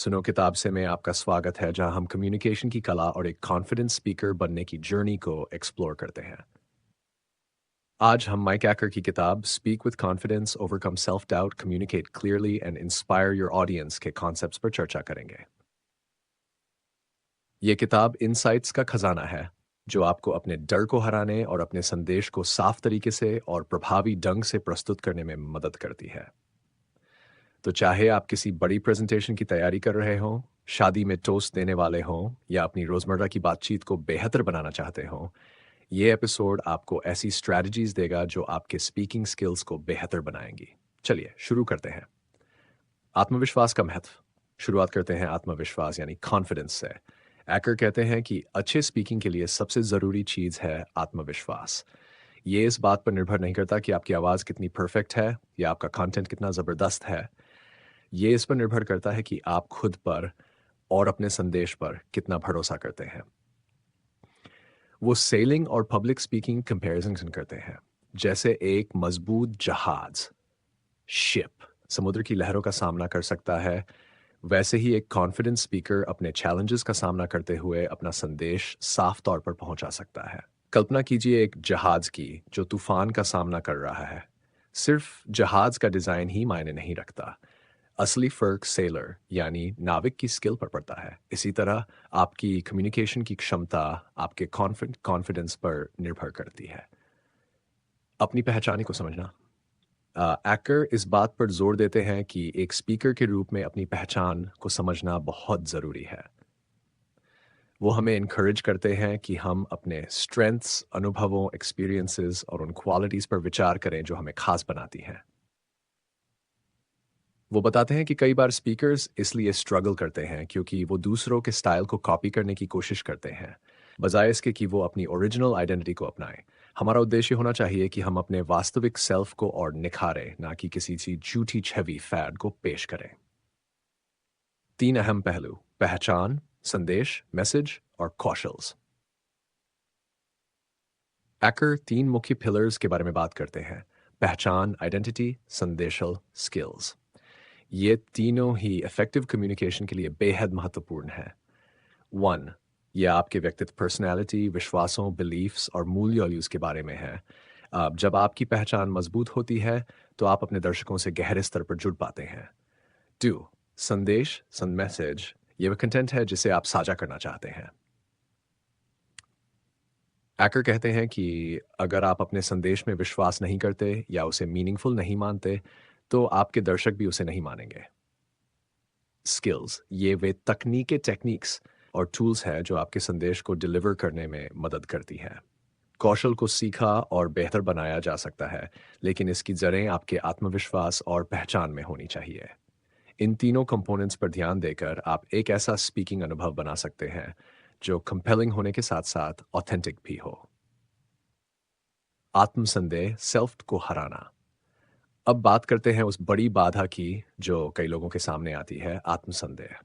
सुनो किताब से में आपका स्वागत है जहां हम कम्युनिकेशन की कला और एक कॉन्फिडेंट स्पीकर बनने की जर्नी को एक्सप्लोर करते हैं। आज हम माइक एकर की किताब speak with confidence overcome self doubt communicate clearly and inspire your audience के कॉन्सेप्ट्स पर चर्चा करेंगे। ये किताब इनसाइट्स का खजाना है जो आपको अपने डर को हराने और अपने संदेश को साफ तरीके से और प्रभावी ढंग से प्रस्तुत करने में मदद करती है। तो चाहे आप किसी बड़ी प्रेजेंटेशन की तैयारी कर रहे हों, शादी में टोस्ट देने वाले हों या अपनी रोज़मर्रा की बातचीत को बेहतर बनाना चाहते हों, ये एपिसोड आपको ऐसी स्ट्रैटेजीज देगा जो आपके स्पीकिंग स्किल्स को बेहतर बनाएंगी। चलिए शुरू करते हैं। आत्मविश्वास का महत्व। शुरुआत करते हैं आत्मविश्वास यानी कॉन्फिडेंस से। एकर कहते हैं कि अच्छे स्पीकिंग के लिए सबसे ज़रूरी चीज़ है आत्मविश्वास। ये इस बात पर निर्भर नहीं करता कि आपकी आवाज़ कितनी परफेक्ट है या आपका कंटेंट कितना ज़बरदस्त है। ये इस पर निर्भर करता है कि आप खुद पर और अपने संदेश पर कितना भरोसा करते हैं। वो सेलिंग और पब्लिक स्पीकिंग कंपैरिजन करते हैं। जैसे एक मजबूत जहाज शिप समुद्र की लहरों का सामना कर सकता है, वैसे ही एक कॉन्फिडेंट स्पीकर अपने चैलेंजेस का सामना करते हुए अपना संदेश साफ तौर पर पहुंचा सकता है। कल्पना कीजिए एक जहाज की जो तूफान का सामना कर रहा है। सिर्फ जहाज का डिजाइन ही मायने नहीं रखता, असली फ़र्क सेलर यानी नाविक की स्किल पर पड़ता है। इसी तरह आपकी कम्युनिकेशन की क्षमता आपके कॉन्फिडेंस पर निर्भर करती है। अपनी पहचान को समझना। एकर इस बात पर जोर देते हैं कि एक स्पीकर के रूप में अपनी पहचान को समझना बहुत ज़रूरी है। वो हमें इनकरेज करते हैं कि हम अपने स्ट्रेंथ्स, अनुभवों, एक्सपीरियंसेस और उन क्वालिटीज़ पर विचार करें जो हमें खास बनाती हैं। वो बताते हैं कि कई बार स्पीकर्स इसलिए स्ट्रगल करते हैं क्योंकि वो दूसरों के स्टाइल को कॉपी करने की कोशिश करते हैं, बजाय इसके कि वो अपनी ओरिजिनल आइडेंटिटी को अपनाएं। हमारा उद्देश्य होना चाहिए कि हम अपने वास्तविक सेल्फ को और निखारें, ना कि किसी सी झूठी छवि फैड को पेश करें। तीन अहम पहलू: पहचान, संदेश मैसेज और कौशल्स। एकर तीन मुख्य पिलर्स के बारे में बात करते हैं: पहचान आइडेंटिटी, संदेशल स्किल्स। ये तीनों ही इफेक्टिव कम्युनिकेशन के लिए बेहद महत्वपूर्ण है। वन, ये आपके व्यक्तित्व, पर्सनैलिटी, विश्वासों, बिलीफ्स और मूल्य वैल्यूज के बारे में है। जब आपकी पहचान मजबूत होती है तो आप अपने दर्शकों से गहरे स्तर पर जुड़ पाते हैं। टू, संदेश मैसेज, ये वह कंटेंट है जिसे आप साझा करना चाहते हैं। एकर कहते हैं कि अगर आप अपने संदेश में विश्वास नहीं करते या उसे मीनिंगफुल नहीं मानते, तो आपके दर्शक भी उसे नहीं मानेंगे। स्किल्स, ये वे तकनीकें, टेक्निक्स और टूल्स हैं जो आपके संदेश को डिलीवर करने में मदद करती हैं। कौशल को सीखा और बेहतर बनाया जा सकता है, लेकिन इसकी जड़ें आपके आत्मविश्वास और पहचान में होनी चाहिए। इन तीनों कंपोनेंट्स पर ध्यान देकर आप एक ऐसा स्पीकिंग अनुभव बना सकते हैं जो कंपेलिंग होने के साथ साथ ऑथेंटिक भी हो। आत्मसंदेह, सेल्फ को हराना। अब बात करते हैं उस बड़ी बाधा की जो कई लोगों के सामने आती है: आत्मसंदेह।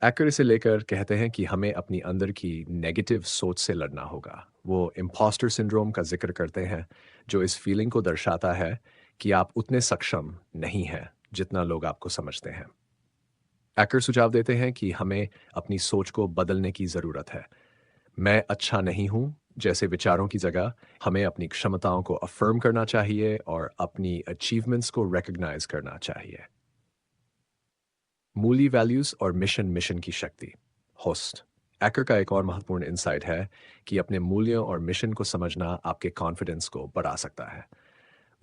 एकर इसे लेकर कहते हैं कि हमें अपनी अंदर की नेगेटिव सोच से लड़ना होगा। वो इम्पोस्टर सिंड्रोम का जिक्र करते हैं, जो इस फीलिंग को दर्शाता है कि आप उतने सक्षम नहीं हैं जितना लोग आपको समझते हैं। एकर सुझाव देते हैं कि हमें अपनी सोच को बदलने की ज़रूरत है। मैं अच्छा नहीं हूँ जैसे विचारों की जगह हमें अपनी क्षमताओं को अफर्म करना चाहिए और अपनी अचीवमेंट्स को रिकग्नाइज करना चाहिए। मूली वैल्यूज और मिशन की शक्ति। होस्ट एकर का एक और महत्वपूर्ण इंसाइट है कि अपने मूल्यों और मिशन को समझना आपके कॉन्फिडेंस को बढ़ा सकता है।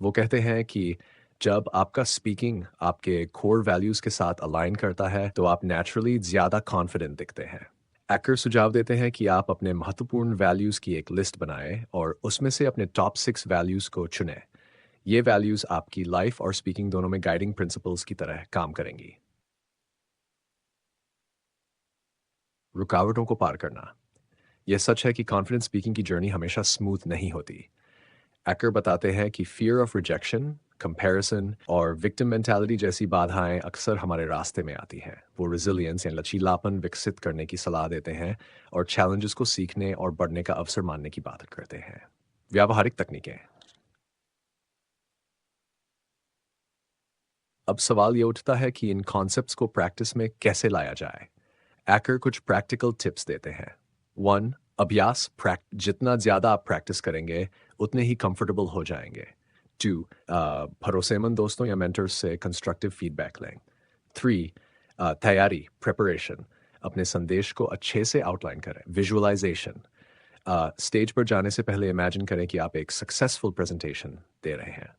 वो कहते हैं कि जब आपका स्पीकिंग आपके कोर वैल्यूज के साथ अलाइन करता है तो आप नेचुरली ज्यादा कॉन्फिडेंट दिखते हैं। एकर सुझाव देते हैं कि आप अपने महत्वपूर्ण वैल्यूज की एक लिस्ट बनाएं और उसमें से अपने टॉप 6 वैल्यूज को चुनें। ये वैल्यूज आपकी लाइफ और स्पीकिंग दोनों में गाइडिंग प्रिंसिपल्स की तरह काम करेंगी। रुकावटों को पार करना। यह सच है कि कॉन्फिडेंस स्पीकिंग की जर्नी हमेशा स्मूथ नहीं होती। एकर बताते हैं कि फियर ऑफ रिजेक्शन, कंपैरिजन और विक्टिम मेंटालिटी जैसी बाधाएं अक्सर हमारे रास्ते में आती हैं। वो रेजिलियंस या लचीलापन विकसित करने की सलाह देते हैं और चैलेंजेस को सीखने और बढ़ने का अवसर मानने की बात करते हैं। व्यावहारिक तकनीकें। अब सवाल ये उठता है कि इन कॉन्सेप्ट्स को प्रैक्टिस में कैसे लाया जाए। एकर कुछ प्रैक्टिकल टिप्स देते हैं। 1. अभ्यास जितना ज़्यादा आप प्रैक्टिस करेंगे, उतने ही कंफर्टेबल हो जाएंगे। 2. भरोसेमंद दोस्तों या मेंटर्स से कंस्ट्रक्टिव फीडबैक लें। 3. तैयारी प्रिपरेशन, अपने संदेश को अच्छे से आउटलाइन करें। विजुअलाइजेशन, स्टेज पर जाने से पहले इमेजिन करें कि आप एक सक्सेसफुल प्रेजेंटेशन दे रहे हैं।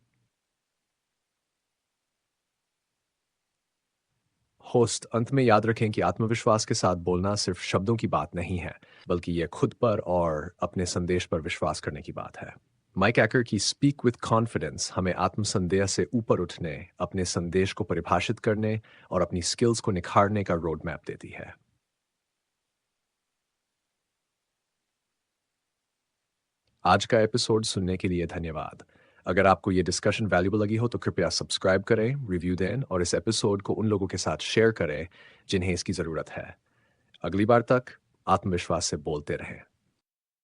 होस्ट, अंत में याद रखें कि आत्मविश्वास के साथ बोलना सिर्फ शब्दों की बात नहीं है, बल्कि यह खुद पर और अपने संदेश पर विश्वास करने की बात है। माइक एकर की स्पीक विथ कॉन्फिडेंस हमें आत्मसंदेह से ऊपर उठने, अपने संदेश को परिभाषित करने और अपनी स्किल्स को निखारने का रोड मैप देती है। आज का एपिसोड सुनने के लिए धन्यवाद। अगर आपको ये डिस्कशन वैल्यूबल लगी हो तो कृपया सब्सक्राइब करें, रिव्यू दें और इस एपिसोड को उन लोगों के साथ शेयर करें जिन्हें इसकी ज़रूरत है। अगली बार तक आत्मविश्वास से बोलते रहें।